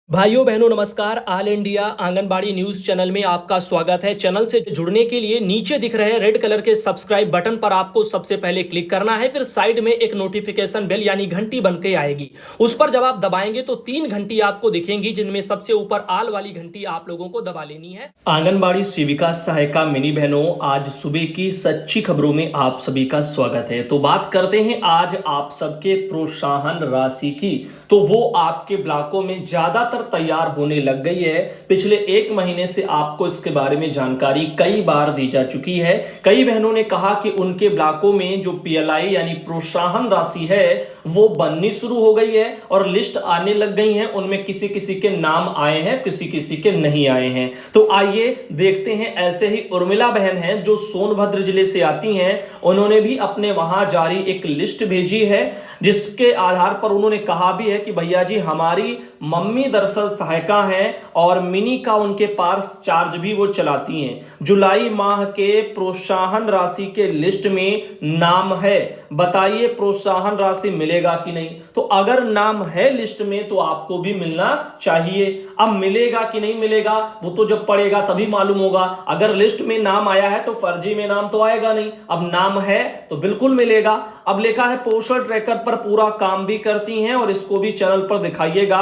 भाइयों बहनों नमस्कार। All India anganwadi news channel में आपका स्वागत है। चैनल से जुड़ने के लिए नीचे दिख रहे रेड कलर के सब्सक्राइब बटन पर आपको सबसे पहले क्लिक करना है। फिर साइड में एक नोटिफिकेशन बेल यानी घंटी बन के आएगी, उस पर जब आप दबाएंगे तो 3 घंटी आपको दिखेंगी, जिनमें सबसे ऊपर आल वाली घंटी आप लोगों को दबा लेनी है। आंगनबाड़ी सेविका सहायिका मिनी बहनों, आज सुबह की सच्ची खबरों में आप सभी का स्वागत है। तो बात करते हैं आज आप सबके प्रोत्साहन राशि की। तो वो आपके ब्लॉकों में ज्यादातर तैयार होने लग गई है। पिछले 1 महीने से आपको इसके बारे में जानकारी कई बार दी जा चुकी है। कई बहनों ने कहा कि उनके ब्लॉकों में जो पीएलआई यानी प्रोत्साहन राशि है वो बननी शुरू हो गई है और लिस्ट आने लग गई है। उनमें किसी किसी के नाम आए हैं, किसी किसी के नहीं आए हैं। तो आइए देखते हैं। ऐसे ही उर्मिला बहन हैं जो सोनभद्र जिले से आती हैं, उन्होंने भी अपने वहां जारी एक लिस्ट भेजी है, जिसके आधार पर उन्होंने कहा भी है कि भैया जी हमारी मम्मी दरअसल सहायिका हैं और मिनी का उनके पास चार्ज भी वो चलाती हैं। जुलाई माह के प्रोत्साहन राशि के लिस्ट में नाम है, बताइए प्रोत्साहन राशि मिलेगा कि नहीं। तो अगर नाम है लिस्ट में तो आपको भी मिलना चाहिए। अब मिलेगा कि नहीं मिलेगा वो तो जब पड़ेगा तभी मालूम होगा। अगर लिस्ट में नाम आया है तो फर्जी में नाम तो आएगा नहीं, अब नाम है तो बिल्कुल मिलेगा। अब लिखा है पोषण ट्रैकर पर पूरा काम भी करती हैं और इसको भी चैनल पर दिखाइएगा।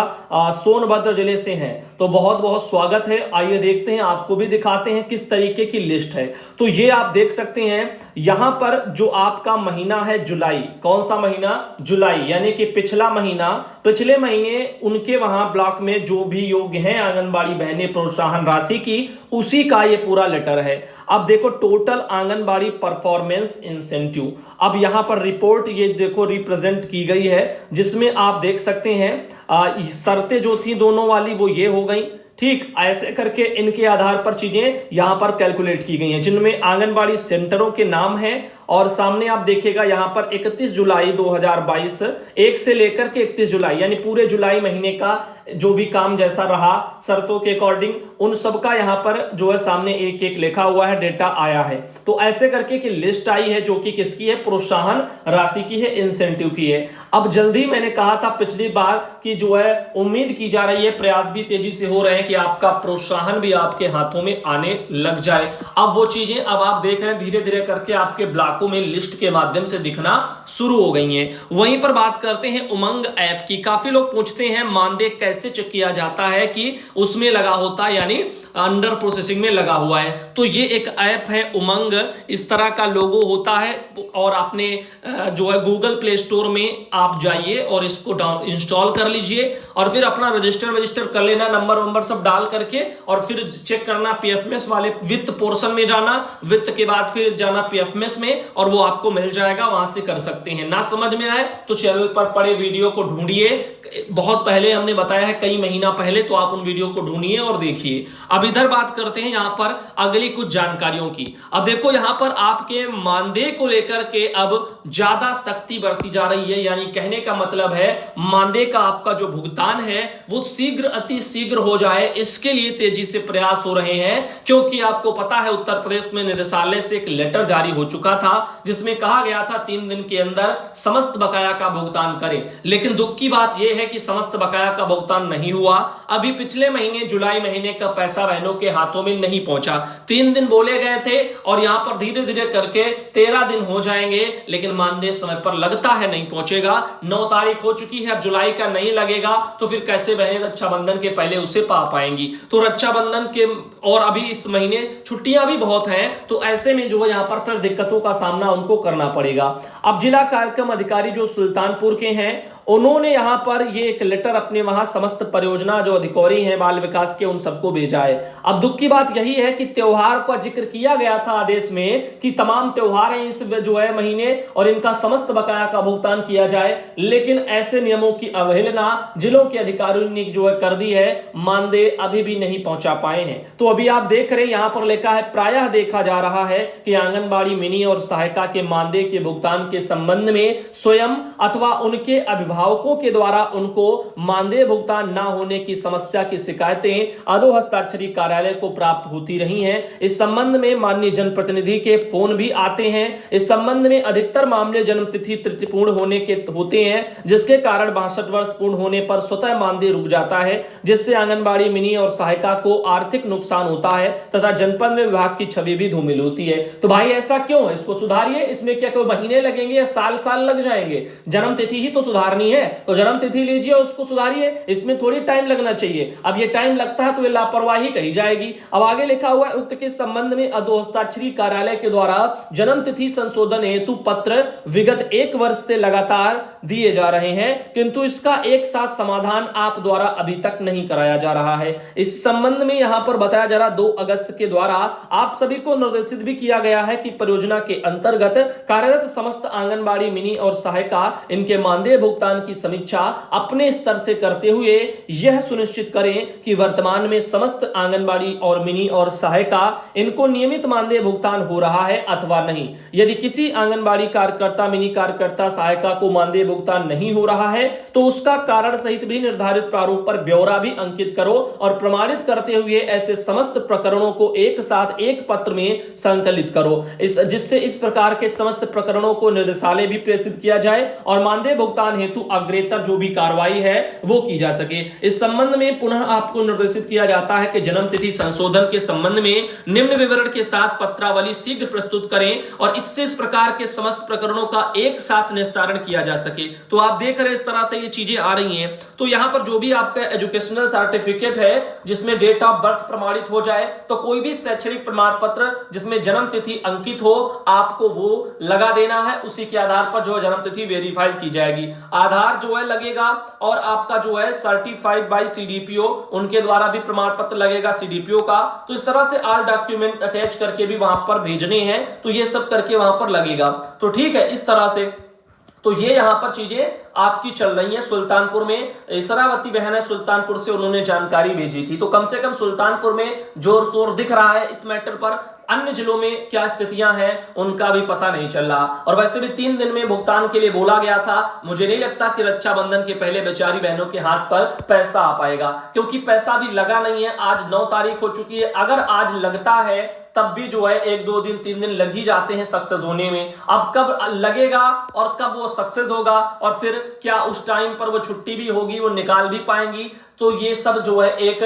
सोनभद्र जिले से हैं, तो बहुत बहुत स्वागत है। आइए देखते हैं, आपको भी दिखाते हैं किस तरीके की लिस्ट है। तो ये आप देख सकते हैं यहां पर जो आपका महीना है जुलाई, कौन सा महीना, जुलाई, यानी कि पिछला महीना, पिछले महीने उनके वहां ब्लॉक में जो भी योग्य हैं आंगनबाड़ी बहनें प्रोत्साहन राशि की, उसी का ये पूरा लेटर है। अब देखो टोटल आंगनबाड़ी परफॉर्मेंस इंसेंटिव, अब यहां पर रिपोर्ट ये देखो रिप्रेजेंट की गई है, जिसमें आप देख सकते हैं शर्तें जो थी दोनों वाली वो ये हो गई। ठीक ऐसे करके इनके आधार पर चीजें यहां पर कैलकुलेट की गई हैं, जिनमें आंगनबाड़ी सेंटरों के नाम हैं और सामने आप देखिएगा यहां पर 31 जुलाई 2022 1 से लेकर के 31 जुलाई यानी पूरे जुलाई महीने का जो भी काम जैसा रहा शर्तों के अकॉर्डिंग, उन सबका यहां पर जो है सामने एक एक लिखा हुआ है, डेटा आया है। तो ऐसे करके कि लिस्ट आई है जो कि किसकी है, प्रोत्साहन राशि की है, इंसेंटिव की है। अब जल्दी मैंने कहा था पिछली बार कि जो है उम्मीद की जा रही है, प्रयास भी तेजी से हो रहे हैं कि आपका प्रोत्साहन भी आपके हाथों में आने लग जाए। अब वो चीजें अब आप देख रहे हैं धीरे धीरे करके आपके ब्लॉकों में लिस्ट के माध्यम से दिखना शुरू हो गई हैं। वहीं पर बात करते हैं उमंग ऐप की। काफी लोग पूछते हैं मानदेय कैसे चेक किया जाता है कि उसमें लगा होता है यानी अंडर प्रोसेसिंग में लगा हुआ है। तो ये एक ऐप है उमंग, इस तरह का लोगो होता है और आपने जो है गूगल प्ले स्टोर में आप जाइए और इसको इंस्टॉल कर लीजिए और फिर अपना रजिस्टर कर लेना, नंबर सब डाल करके, और फिर चेक करना पीएफएमएस वाले वित्त पोर्शन में जाना, वित्त के बाद फिर जाना पीएफएमएस में और वो आपको मिल जाएगा, वहां से कर सकते हैं। ना समझ में आए तो चैनल पर पड़े वीडियो को ढूंढिए, बहुत पहले हमने बताया है कई महीना पहले, तो आप उन वीडियो को ढूंढिए और देखिए। अब इधर बात करते हैं यहां पर अगली कुछ जानकारियों की। अब देखो यहां पर आपके मानदेय को लेकर के अब ज्यादा सख्ती बरती जा रही है, यानी कहने का मतलब है मानदेय का आपका जो भुगतान है वो शीघ्र अति शीघ्र हो जाए, इसके लिए तेजी से प्रयास हो रहे हैं। क्योंकि आपको पता है उत्तर प्रदेश में निदेशालय से एक लेटर जारी हो चुका था जिसमें कहा गया था 3 दिन के अंदर समस्त बकाया का भुगतान करें, लेकिन दुख की बात यह है कि समस्त बकाया का भुगतान नहीं हुआ। अभी पिछले महीने जुलाई महीने का पैसा बहनों के हाथों में नहीं पहुंचा। 3 दिन बोले गए थे और यहां पर धीरे धीरे करके 13 दिन हो जाएंगे, लेकिन मानदेय समय पर लगता है नहीं पहुंचेगा। 9 तारीख हो चुकी है, अब जुलाई का नहीं लगेगा तो फिर कैसे बहनें रक्षाबंधन के पहले उसे पा पाएंगी। तो रक्षाबंधन के और अभी इस महीने छुट्टियां भी बहुत हैं, तो ऐसे में जो है यहां पर फिर दिक्कतों का सामना उनको करना पड़ेगा। अब जिला कार्यक्रम अधिकारी जो सुल्तानपुर के हैं, उन्होंने यहां पर ये एक लेटर अपने वहां समस्त परियोजना जो अधिकारी हैं बाल विकास के उन सबको भेजा है। अब दुख की बात यही है कि त्योहार का जिक्र किया गया था आदेश में कि तमाम त्योहार हैं इस जो है महीने और इनका समस्त बकाया का भुगतान किया जाए, लेकिन ऐसे नियमों की अवहेलना जिलों के अधिकारियों ने जो है कर दी है, मानदेय अभी भी नहीं पहुंचा पाए हैं। तो अभी आप देख रहे हैं यहां पर लिखा है प्रायः देखा जा रहा है कि आंगनबाड़ी मिनी और सहायिका के मानदेय के भुगतान के संबंध में स्वयं अथवा उनके अभिभावक अभिभावकों के द्वारा उनको मानदेय भुगतान न होने की समस्या की शिकायतें अधो हस्ताक्षरी कार्यालय को प्राप्त होती रही हैं। इस संबंध में माननीय जनप्रतिनिधि के फोन भी आते हैं। इस संबंध में अधिकतर मामले जन्मतिथि तृतीयपूर्ण होने के होते हैं, जिसके कारण 62 वर्ष पूर्ण होने पर स्वतः मानदेय रुक जाता है, जिससे आंगनबाड़ी मिनी और सहायिका को आर्थिक नुकसान होता है तथा जनपद में विभाग की छवि भी धूमिल होती है। तो भाई ऐसा क्यों है, इसको सुधारिए। इसमें क्या कोई महीने लगेंगे या साल साल लग जाएंगे? जन्म तिथि ही तो सुधारनी है, तो जन्म तिथि लीजिए, उसको सुधारिए, इसमें थोड़ी टाइम लगना चाहिए। अब ये टाइम लगता है तो ये लापरवाही कही जाएगी। अब आगे लिखा हुआ है, उक्त के संबंध में अधो हस्ताक्षरी कार्यालय के द्वारा जन्म तिथि संशोधन हेतु पत्र विगत 1 वर्ष से लगातार दिए जा रहे हैं, किंतु इसका एक साथ समाधान आप द्वारा अभी तक नहीं कराया जा रहा है। इस संबंध में यहां पर बताया जा रहा 2 अगस्त के द्वारा आप सभी को निर्देशित भी किया गया है कि परियोजना के अंतर्गत कार्यरत समस्त आंगनबाड़ी मिनी और सहायिका इनके मानदेय भुगतान की समीक्षा अपने स्तर से करते हुए यह सुनिश्चित करें कि वर्तमान में समस्त आंगनबाड़ी और मिनी और सहायिका इनको नियमित मानदेय भुगतान हो रहा है अथवा नहीं। यदि किसी आंगनबाड़ी कार्यकर्ता, मिनी कार्यकर्ता, सहायिका को मानदेय भुगतान नहीं हो रहा है तो उसका कारण सहित भी निर्धारित प्रारूप पर ब्यौरा भी अंकित करो और प्रमाणित करते हुए ऐसे समस्त प्रकरणों को एक साथ एक पत्र में संकलित करो, जिससे इस प्रकार के समस्त प्रकरणों को निर्देशालय भी प्रेषित किया जाए और मानदेय भुगतान हेतु अग्रेतर जो भी कार्रवाई है वो की जा सके। इस संबंध में पुनः आपको निर्देशित किया जाता है कि जन्म तिथि संशोधन के संबंध में निम्न विवरण के साथ पत्रावली शीघ्र प्रस्तुत करें और इससे इस प्रकार के समस्त प्रकरणों का एक साथ निस्तारण किया जा सके। तो आप देख रहे हैं इस तरह से ये चीजें आ रही हैं। तो यहां पर जो भी आपका एजुकेशनल सर्टिफिकेट है जिसमें डेट ऑफ बर्थ प्रमाणित हो जाए, तो कोई भी शैक्षणिक प्रमाण पत्र जिसमें जन्म तिथि अंकित हो आपको वो लगा देना है। उसी के आधार पर जो है जन्म तिथि वेरीफाई की जाएगी। आधार जो है लगेगा और आपका जो है सर्टिफाइड बाय सीडीपीओ, उनके द्वारा भी प्रमाण पत्र लगेगा सीडीपीओ का। तो इस तरह से ऑल डॉक्यूमेंट अटैच करके भी वहां पर भेजने हैं, तो ये सब करके वहां पर लगेगा। तो ठीक है, इस तरह से तो ये यहां पर चीजें आपकी चल रही है। सुल्तानपुर में इसरावती बहन है, सुल्तानपुर से उन्होंने जानकारी भेजी थी, तो कम से कम सुल्तानपुर में जोर शोर दिख रहा है इस मैटर पर। अन्य जिलों में क्या स्थितियां हैं उनका भी पता नहीं चल रहा। और वैसे भी 3 दिन में भुगतान के लिए बोला गया था। मुझे नहीं लगता कि रक्षाबंधन के पहले बेचारी बहनों के हाथ पर पैसा आ पाएगा, क्योंकि पैसा भी लगा नहीं है। आज 9 तारीख हो चुकी है। अगर आज लगता है तब भी जो है 1-2 दिन 3 दिन लग ही जाते हैं सक्सेस होने में। अब कब लगेगा और कब वो सक्सेस होगा और फिर क्या उस टाइम पर वो छुट्टी भी होगी, वो निकाल भी पाएंगी, तो ये सब जो है एक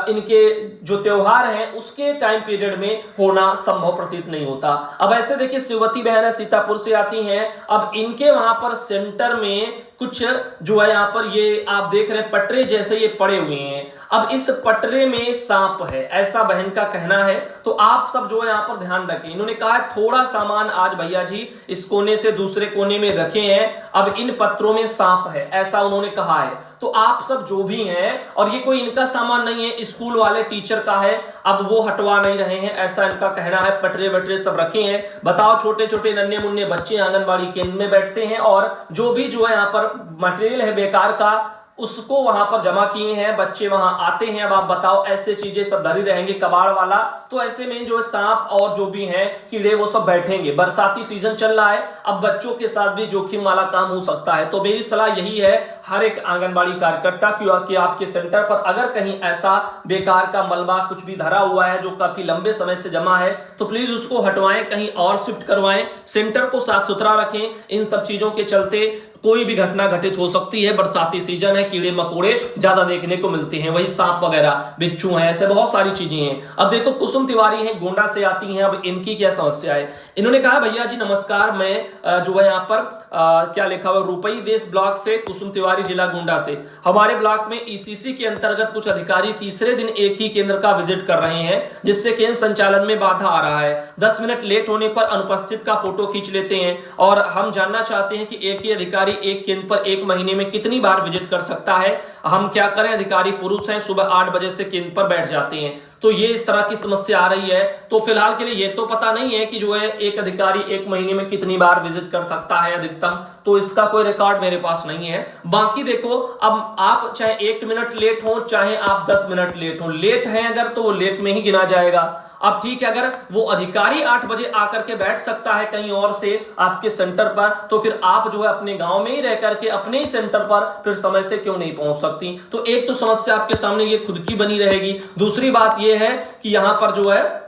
इनके जो त्योहार है उसके टाइम पीरियड में होना संभव प्रतीत नहीं होता। अब ऐसे देखिए, शिववती बहन है, सीतापुर से आती हैं। अब इनके वहां पर सेंटर में कुछ जो है यहाँ पर ये आप देख रहे हैं पटरे जैसे ये पड़े हुए हैं। अब इस पटरे में सांप है, ऐसा बहन का कहना है। तो आप सब जो है यहाँ पर ध्यान रखें। इन्होंने कहा है थोड़ा सामान आज भैया जी इस कोने से दूसरे कोने में रखे हैं, अब इन पत्रों में सांप है, ऐसा उन्होंने कहा है। तो आप सब जो भी हैं, और ये कोई इनका सामान नहीं है, स्कूल वाले टीचर का है, अब वो हटवा नहीं रहे हैं, ऐसा इनका कहना है। पटरे वटरे सब रखे हैं। बताओ, छोटे छोटे नन्हे मुन्ने बच्चे आंगनबाड़ी केंद्र में बैठते हैं और जो भी जो है यहाँ पर मटेरियल है बेकार का उसको वहां पर जमा किए हैं, बच्चे वहां आते हैं। अब आप बताओ, ऐसे चीजें सब धरी रहेंगे कबाड़ वाला, तो ऐसे में जो है सांप और जो भी हैं कीड़े वो सब बैठेंगे। बरसाती सीजन चल रहा है, अब बच्चों के साथ भी जोखिम वाला काम हो सकता है। तो मेरी सलाह यही है हर एक आंगनबाड़ी कार्यकर्ता कि आपके सेंटर पर अगर कहीं ऐसा बेकार का मलबा कुछ भी धरा हुआ है जो काफी लंबे समय से जमा है, तो प्लीज उसको हटवाएं, कहीं और शिफ्ट करवाएं, सेंटर को साफ सुथरा रखें। इन सब चीजों के चलते कोई भी घटना घटित हो सकती है। बरसाती सीजन है, कीड़े मकोड़े ज्यादा देखने को मिलते हैं, वही सांप वगैरह, बिच्छू हैं, ऐसे बहुत सारी चीजें हैं। अब देखो, कुसुम तिवारी हैं, गोंडा से आती हैं। अब इनकी क्या समस्या है? इन्होंने कहा, भैया जी नमस्कार, मैं जो है यहाँ पर क्या लिखा हुआ, रुपई देश ब्लॉक से, कुसुम तिवारी, जिला गोंडा से। हमारे ब्लॉक में ईसीसी के अंतर्गत कुछ अधिकारी तीसरे दिन एक ही केंद्र का विजिट कर रहे हैं, जिससे केंद्र संचालन में बाधा आ रहा है। 10 मिनट लेट होने पर अनुपस्थित का फोटो खींच लेते हैं और हम जानना चाहते हैं कि एक ही अधिकारी एक केंद्र पर 1 महीने में कितनी बार विजिट कर सकता है। हम क्या करें, अधिकारी पुरुष हैं, सुबह 8 बजे से केंद्र पर बैठ जाते हैं। तो ये इस तरह की समस्या आ रही है। तो फिलहाल के लिए ये तो पता नहीं है कि जो है एक अधिकारी 1 महीने में कितनी बार विजिट कर सकता है अधिकतम, तो इसका कोई रिकॉर्ड मेरे पास नहीं है। बाकी देखो, अब आप चाहे 1 मिनट लेट हो, चाहे आप 10 मिनट लेट हो, लेट है अगर तो वो लेट में ही गिना जाएगा। अब ठीक है, अगर वो अधिकारी 8 बजे आकर के बैठ सकता है कहीं और से आपके सेंटर पर, तो फिर आप जो है अपने गांव में ही रह करके अपने ही सेंटर पर फिर समय से क्यों नहीं पहुंच सकती। तो एक तो समस्या आपके सामने ये खुद की बनी रहेगी। दूसरी बात ये है कि यहां पर जो है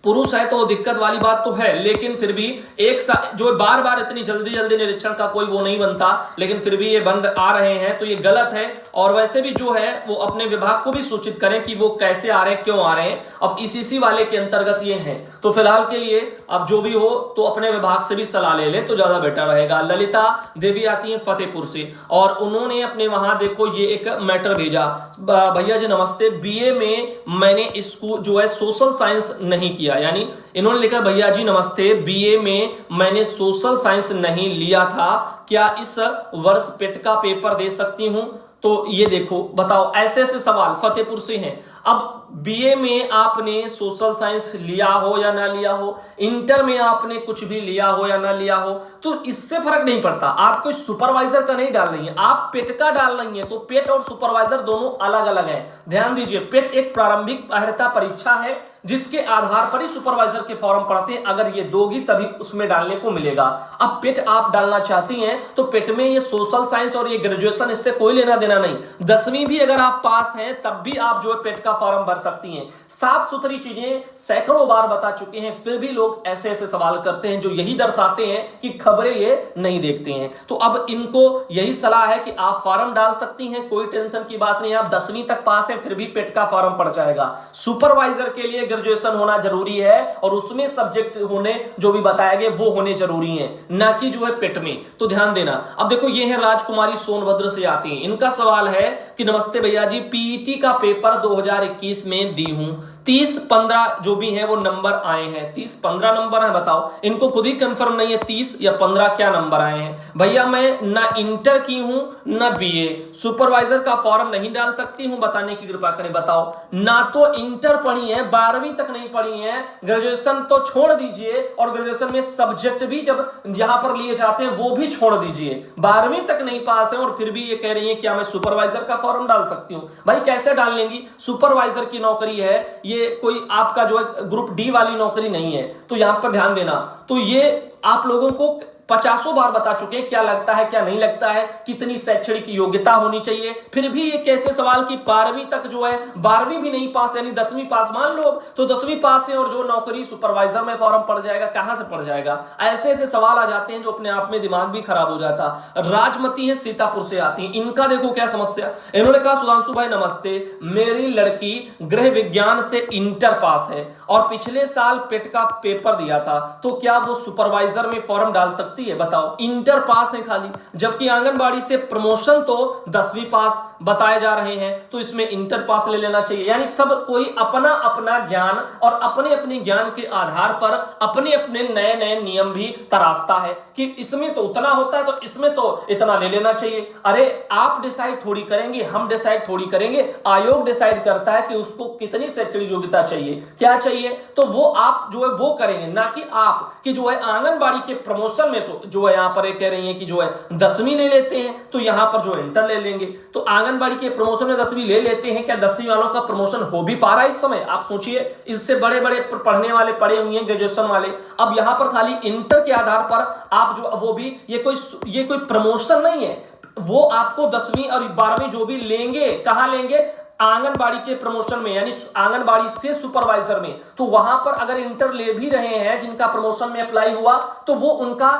पुरुष है तो दिक्कत वाली बात तो है, लेकिन फिर भी एक जो बार बार इतनी जल्दी जल्दी निरीक्षण का कोई वो नहीं बनता, लेकिन फिर भी ये बन आ रहे हैं तो ये गलत है। और वैसे भी जो है वो अपने विभाग को भी सूचित करें कि वो कैसे आ रहे हैं, क्यों आ रहे हैं। अब ईसीसी वाले के अंतर्गत ये हैं, तो फिलहाल के लिए अब जो भी हो तो अपने विभाग से भी सलाह ले ले तो ज्यादा बेटर रहेगा। ललिता देवी आती है फतेहपुर से और उन्होंने अपने वहां देखो ये एक मैटर भेजा। भैया जी नमस्ते, बीए में मैंने स्कूल जो है सोशल साइंस नहीं किया, यानी इन्होंने लिखा भैया जी नमस्ते, बीए में मैंने सोशल साइंस नहीं लिया था, क्या इस वर्ष पेट का पेपर दे सकती हूं। तो ये देखो बताओ, ऐसे ऐसे सवाल फतेहपुर से हैं। अब बीए में आपने सोशल साइंस लिया हो या ना लिया हो, इंटर में आपने कुछ भी लिया हो या ना लिया हो, तो इससे फर्क नहीं पड़ता। आप कोई सुपरवाइजर का नहीं डाल रही है, आप पेट का डाल रही है। तो पेट और सुपरवाइजर दोनों अलग अलग है, ध्यान दीजिए। पेट एक प्रारंभिक अर्हता परीक्षा है जिसके आधार पर ही सुपरवाइजर के फॉर्म पढ़ते हैं। अगर ये दोगी तभी उसमें डालने को मिलेगा। अब पेट आप डालना चाहती हैं तो पेट में ये सोशल साइंस और ये ग्रेजुएशन इससे कोई लेना देना नहीं। 10वीं भी अगर आप पास हैं तब भी आप जो है पेट का फॉर्म भर सकती हैं। साफ सुथरी चीजें सैकड़ों बार बता चुके हैं, फिर भी लोग ऐसे ऐसे सवाल करते हैं जो यही दर्शाते हैं कि खबरें ये नहीं देखते हैं। तो अब इनको यही सलाह है कि आप फॉर्म डाल सकती हैं, कोई टेंशन की बात नहीं। आप 10वीं तक पास हैं फिर भी पेट का फॉर्म पड़ जाएगा। सुपरवाइजर के लिए ग्रेजुएशन होना जरूरी है और उसमें सब्जेक्ट होने जो भी बताए गए वो होने जरूरी है, ना कि जो है पेट में। तो ध्यान देना। अब देखो ये है राजकुमारी सोनभद्र से आती हैं। इनका सवाल है कि नमस्ते भैया जी, पीईटी का पेपर 2021 में दी हूं, 30-15 जो भी है वो नंबर आए हैं, 30-15 नंबर है। बताओ, इनको खुद ही कंफर्म नहीं है 30 या 15 क्या नंबर आए हैं। भैया मैं ना इंटर की हूं ना बीए, सुपरवाइजर का फॉर्म नहीं डाल सकती हूं, बताने की कृपा करें। बताओ, ना तो इंटर पढ़ी है, 12वीं तक नहीं पढ़ी है, ग्रेजुएशन तो छोड़ दीजिए, और ग्रेजुएशन में सब्जेक्ट भी जब यहां पर लिए जाते हैं वो भी छोड़ दीजिए। 12वीं तक नहीं पास है और फिर भी ये कह रही है क्या मैं सुपरवाइजर का फॉर्म डाल सकती हूं। भाई कैसे डाल लेंगी, सुपरवाइजर की नौकरी है ये, कोई आपका जो है ग्रुप डी वाली नौकरी नहीं है। तो यहां पर ध्यान देना। तो ये आप लोगों को 50 बार बता चुके हैं क्या लगता है क्या नहीं लगता है, कितनी शैक्षणिक योग्यता होनी चाहिए। फिर भी ये कैसे सवाल की 12वीं तक जो है, 12वीं भी नहीं पास यानी 10वीं पास मान लो, तो 10वीं पास है और जो नौकरी सुपरवाइजर में फॉर्म पड़ जाएगा, कहां से पड़ जाएगा। ऐसे ऐसे सवाल आ जाते हैं जो अपने आप में दिमाग भी खराब हो जाता। राजमती है सीतापुर से आती है। इनका देखो क्या समस्या। इन्होंने कहा सुधांशु भाई नमस्ते, मेरी लड़की गृह विज्ञान से इंटर पास है और पिछले साल पेट का पेपर दिया था, तो क्या वो सुपरवाइजर में फॉर्म डाल सकती है। बताओ, इंटर पास है खाली, जबकि आंगनबाड़ी से प्रमोशन तो 10वीं पास बताए जा रहे हैं, तो इसमें इंटर पास ले लेना चाहिए। यानी सब कोई अपना अपना ज्ञान और अपने अपने ज्ञान के आधार पर अपने अपने नए नए नियम भी तराशता है कि इसमें तो उतना होता है तो इसमें तो इतना ले लेना चाहिए। अरे आप डिसाइड थोड़ी करेंगे, हम डिसाइड थोड़ी करेंगे, आयोग डिसाइड करता है कि उसको कितनी शैक्षणिक योग्यता चाहिए, क्या चाहिए, तो वो आप जो है वो करेंगे, ना कि आप कि जो है आंगनबाड़ी के प्रमोशन में तो जो है यहां पर ये कह रही है कि जो है 10वीं ले लेते हैं तो यहां पर जो इंटर ले लेंगे। तो आंगनबाड़ी के प्रमोशन में 10वीं ले लेते हैं, क्या 10वीं वालों का प्रमोशन हो भी पा रहा है इस समय। आप सोचिए, इससे बड़े बड़े पढ़ने वाले पढ़े हुए हैं ग्रेजुएशन वाले, अब यहां पर खाली इंटर के आधार पर आप जो वो भी ये कोई प्रमोशन नहीं है, वो आपको 10वीं और 12वीं जो भी लेंगे, कहां लेंगे, आंगनबाड़ी के प्रमोशन में, यानी आंगनबाड़ी से सुपरवाइजर में। तो वहां पर अगर इंटर ले भी रहे हैं जिनका प्रमोशन में अप्लाई हुआ, तो वो उनका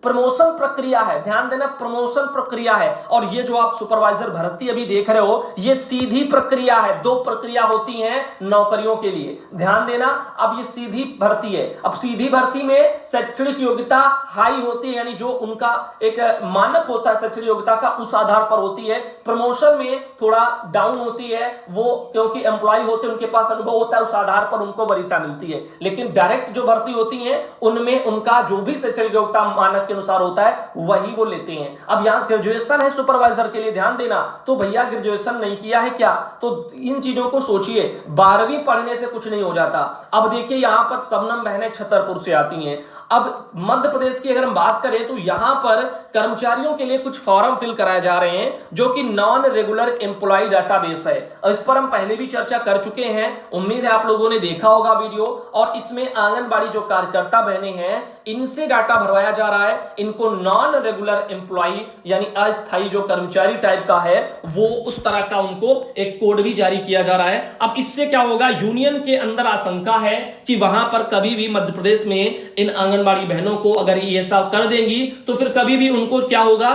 प्रमोशन प्रक्रिया है। ध्यान देना, प्रमोशन प्रक्रिया है। और ये जो आप सुपरवाइजर भर्ती अभी देख रहे हो, ये सीधी प्रक्रिया है। 2 प्रक्रिया होती हैं नौकरियों के लिए, ध्यान देना। अब ये सीधी भर्ती है। अब सीधी भर्ती में शैक्षणिक योग्यता हाई होती है, यानी जो उनका एक मानक होता है शैक्षणिक योग्यता का, उस आधार पर होती है। प्रमोशन में थोड़ा डाउन होती है, वो क्योंकि एम्प्लॉय होते हैं, उनके पास अनुभव होता है, उस आधार पर उनको वरीयता मिलती है। लेकिन डायरेक्ट जो भर्ती होती है उनमें उनका जो भी शैक्षणिक योग्यता मानक के अनुसार होता है वही वो लेते हैं। अब यहां ग्रेजुएशन है सुपरवाइजर के लिए, ध्यान देना। तो भैया ग्रेजुएशन नहीं किया है क्या, तो इन चीजों को सोचिए। 12वीं पढ़ने से कुछ नहीं हो जाता। अब देखिए यहां पर शबनम बहनें छतरपुर से आती हैं। अब मध्य प्रदेश की अगर हम बात करें तो यहां पर कर्मचारियों के लिए कुछ फॉर्म फिल कराए जा रहे हैं जो कि नॉन रेगुलर एम्प्लॉय डाटाबेस है। इस पर हम पहले भी चर्चा कर चुके हैं, उम्मीद है आप लोगों ने देखा होगा वीडियो। और इसमें आंगनबाड़ी जो कार्यकर्ता बहनें हैं इनसे डाटा भरवाया जा रहा है। इनको नॉन रेगुलर एम्प्लॉय यानी अस्थायी जो कर्मचारी टाइप का है वो उस तरह का उनको एक कोड भी जारी किया जा रहा है। अब इससे क्या होगा, यूनियन के अंदर आशंका है कि वहां पर कभी भी मध्य प्रदेश में इन आंगनबाड़ी बहनों को अगर ये सब कर देंगी तो फिर कभी भी उनको क्या होगा,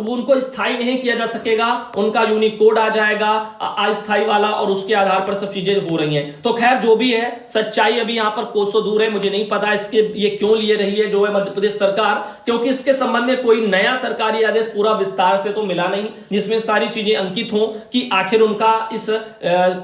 उनको स्थायी नहीं किया जा सकेगा, उनका यूनिक कोड आ जाएगा अस्थायी वाला, और उसके आधार पर सब चीजें हो रही हैं। तो खैर जो भी है, सच्चाई अभी यहां पर कोसों दूर है। मुझे नहीं पता इसके ये क्यों लिए रही है जो है मध्य प्रदेश सरकार, क्योंकि इसके संबंध में कोई नया सरकारी आदेश पूरा विस्तार से तो मिला नहीं जिसमें सारी चीजें अंकित हो कि आखिर उनका इस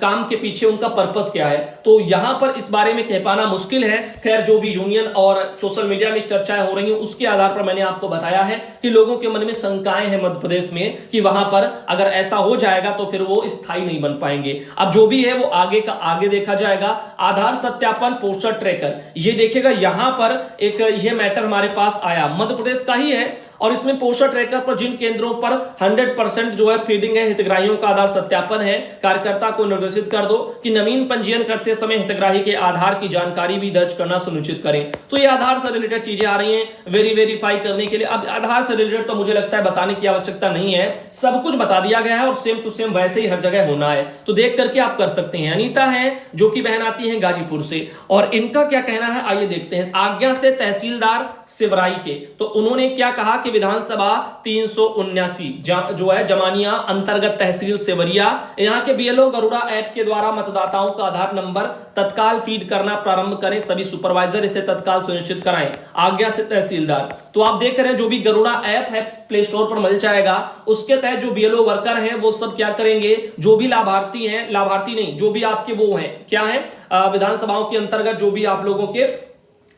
काम के पीछे उनका पर्पस क्या है। तो यहां पर इस बारे में कह पाना मुश्किल है। खैर जो भी यूनियन और सोशल मीडिया में चर्चाएं हो रही हैं उसके आधार पर मैंने आपको बताया है कि लोगों के मन में शंकाएं हैं मध्य प्रदेश में कि वहां पर अगर ऐसा हो जाएगा तो फिर वो स्थायी नहीं बन पाएंगे। अब जो भी है वो आगे का आगे देखा जाएगा। आधार सत्यापन, पोस्टर ट्रैकर, ये देखिएगा यहां पर एक ये मैटर हमारे पास आया, मध्य प्रदेश का ही है। और इसमें पोस्टर ट्रैकर पर जिन केंद्रों पर 100% जो है फीडिंग है, हितग्राहियों का आधार सत्यापन है, कार्यकर्ता को निर्देशित कर दो कि नवीन पंजीयन करते समय हितग्राही के आधार की जानकारी भी दर्ज करना सुनिश्चित करें। तो ये आधार से रिलेटेड चीजें आ रही हैं वेरीफाई करने के लिए। अब आधार से रिलेटेड तो मुझे लगता है बताने की आवश्यकता नहीं है, सब कुछ बता दिया गया है और सेम टू सेम वैसे ही हर जगह होना है। तो देख करके आप कर सकते हैं। अनीता है जो कि बहन आती है गाजीपुर से, और इनका क्या कहना है आइए देखते हैं। आज्ञा से तहसीलदार सिवराई के, तो उन्होंने क्या कहा कि विधानसभा 379 जो है जमानिया अंतर्गत तहसील सेवरिया, यहां के बीएलओ गरुड़ा ऐप के द्वारा मतदाताओं का आधार नंबर तत्काल फीड करना प्रारंभ करें, सभी सुपरवाइजर इसे तत्काल सुनिश्चित कराएं। आज्ञा से तहसीलदार, तो आप देख रहे हैं जो भी गरुड़ा ऐप है प्ले स्टोर पर मिल जाएगा, उसके तहत जो बीएलओ वर्कर हैं वो सब क्या करेंगे, जो भी लाभार्थी हैं, लाभार्थी नहीं, जो भी आपके वो हैं क्या है विधानसभाओं के अंतर्गत जो भी आप लोगों के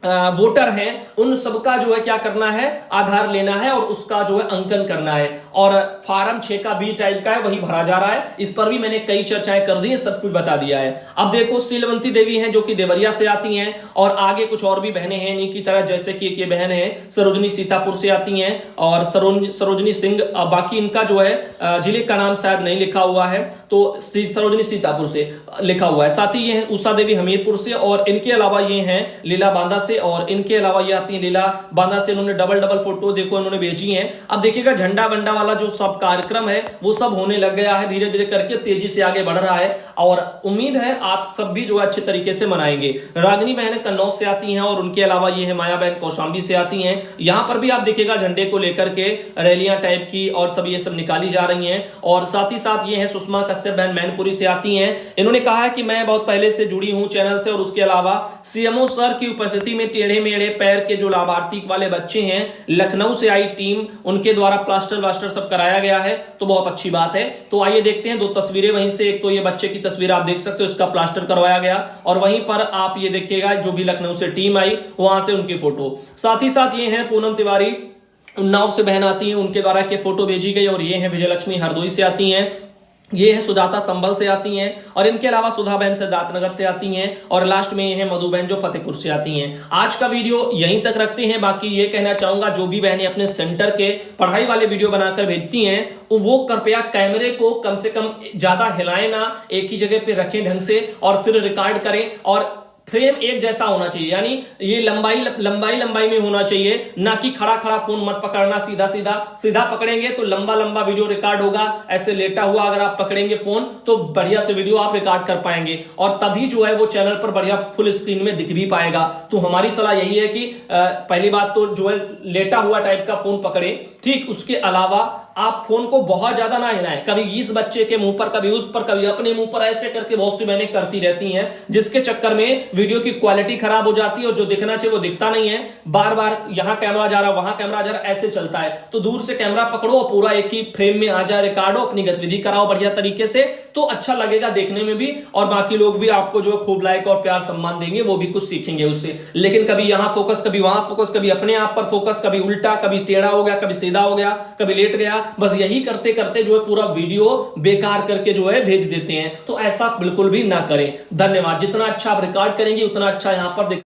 वोटर हैं उन सबका जो है क्या करना है, आधार लेना है और उसका जो है अंकन करना है। और फार्म 6 का बी टाइप का है वही भरा जा रहा है। इस पर भी मैंने कई चर्चाएं कर दी है, सब कुछ बता दिया है। अब देखो शीलवंती देवी हैं जो कि देवरिया से आती हैं, और आगे कुछ और भी बहनें हैं इन्हीं की तरह, जैसे कि एक ये बहन है सरोजनी सीतापुर से आती हैं, और सरोजनी सिंह, बाकी इनका जो है जिले का नाम शायद नहीं लिखा हुआ है, तो सरोजनी सीतापुर से लिखा हुआ है। साथ ही ये है उषा देवी हमीरपुर से, और इनके अलावा ये हैं लीला बांदा से, और इनके अलावा ये आती है लीला बांदा से। इन्होंने डबल फोटो देखो इन्होंने भेजी हैं। अब देखिएगा झंडा वंडा वाला जो सब कार्यक्रम है वो सब होने लग गया है, धीरे धीरे करके तेजी से आगे बढ़ रहा है, और उम्मीद है आप सब भी जो है अच्छे तरीके से मनाएंगे। रागिनी बहन कन्नौज से आती हैं, और उनके अलावा ये है माया बहन कौशाम्बी से आती हैं। यहां पर भी आप देखिएगा झंडे को लेकर के रैलियां टाइप की और सब ये सब निकाली जा रही हैं। और साथ ही साथ ये है सुषमा कश्यप बहन मैनपुरी से आती हैं। इन्होंने कहा है कि मैं बहुत पहले से जुड़ी हूं चैनल से, और उसके अलावा सीएमओ सर की उपस्थिति में टेढ़े मेढ़े पैर के जो लाभार्थी वाले बच्चे हैं, लखनऊ से आई टीम, उनके द्वारा प्लास्टर वास्टर सब कराया गया है, तो बहुत अच्छी बात है। तो आइए देखते हैं दो तस्वीरें वहीं से। एक तो ये बच्चे की तस्वीर आप देख सकते हो, इसका प्लास्टर करवाया गया, और वहीं पर आप ये देखिएगा जो भी लखनऊ से टीम आई वहां से उनकी फोटो। साथ ही साथ ये हैं पूनम तिवारी उन्नाव से बहन आती हैं, उनके द्वारा के फोटो भेजी गई। और ये हैं विजयलक्ष्मी हरदोई से आती हैं, ये है सुजाता संभल से आती हैं, और इनके अलावा सुधा बहन सिद्धार्थनगर से आती हैं, और लास्ट में ये है मधु बहन जो फतेहपुर से आती हैं। आज का वीडियो यहीं तक रखते हैं। बाकी ये कहना चाहूंगा जो भी बहनें अपने सेंटर के पढ़ाई वाले वीडियो बनाकर भेजती हैं वो कृपया कैमरे को कम से कम ज्यादा हिलाएं ना, एक ही जगह पे रखें ढंग से, और फिर रिकॉर्ड करें, और फ्रेम एक जैसा होना चाहिए, यानी ये लंबाई में होना चाहिए, ना कि खड़ा फोन मत पकड़ना, सीधा पकड़ेंगे तो लंबा वीडियो रिकॉर्ड होगा। ऐसे लेटा हुआ अगर आप पकड़ेंगे फोन तो बढ़िया से वीडियो आप रिकॉर्ड कर पाएंगे, और तभी जो है वो चैनल पर बढ़िया फुल स्क्रीन में दिख भी पाएगा। तो हमारी सलाह यही है कि पहली बात तो जो है लेटा हुआ टाइप का फोन पकड़े, ठीक। उसके अलावा आप फोन को बहुत ज्यादा ना हिलाएं, कभी इस बच्चे के मुंह पर, कभी उस पर, कभी अपने मुंह पर, ऐसे करके बहुत सी बहनें करती रहती हैं, जिसके चक्कर में वीडियो की क्वालिटी खराब हो जाती है और जो दिखना चाहिए वो दिखता नहीं है। बार बार यहां कैमरा जा रहा, वहां कैमरा जा रहा, ऐसे चलता है। तो दूर से कैमरा पकड़ो और पूरा एक ही फ्रेम में आ जाए, रिकॉर्ड हो, अपनी गतिविधि कराओ बढ़िया तरीके से, तो अच्छा लगेगा देखने में भी, और बाकी लोग भी आपको जो खूब लाइक और प्यार सम्मान देंगे, वो भी कुछ सीखेंगे उससे। लेकिन कभी यहां फोकस, कभी वहां फोकस, कभी अपने आप पर फोकस, कभी उल्टा, कभी टेढ़ा हो गया, कभी सीधा हो गया, कभी लेट गया, बस यही करते करते जो है पूरा वीडियो बेकार करके जो है भेज देते हैं। तो ऐसा बिल्कुल भी ना करें। धन्यवाद। जितना अच्छा आप रिकॉर्ड करेंगे उतना अच्छा यहां पर